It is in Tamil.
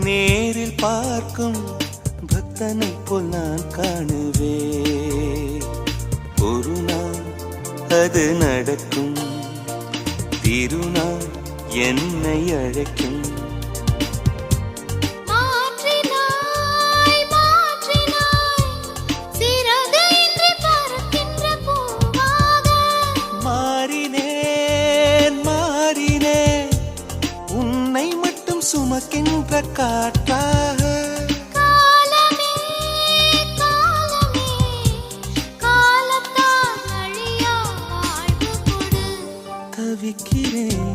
நேரில் பார்க்கும் பக்தனை போல் நான் காணுவே. ஒரு நாள் அது நடக்கும், திருநாள் என்னை அழைக்கும். மாறினேன் மாறினேன் உன்னை மட்டும் சுமக்கின்ற காற்று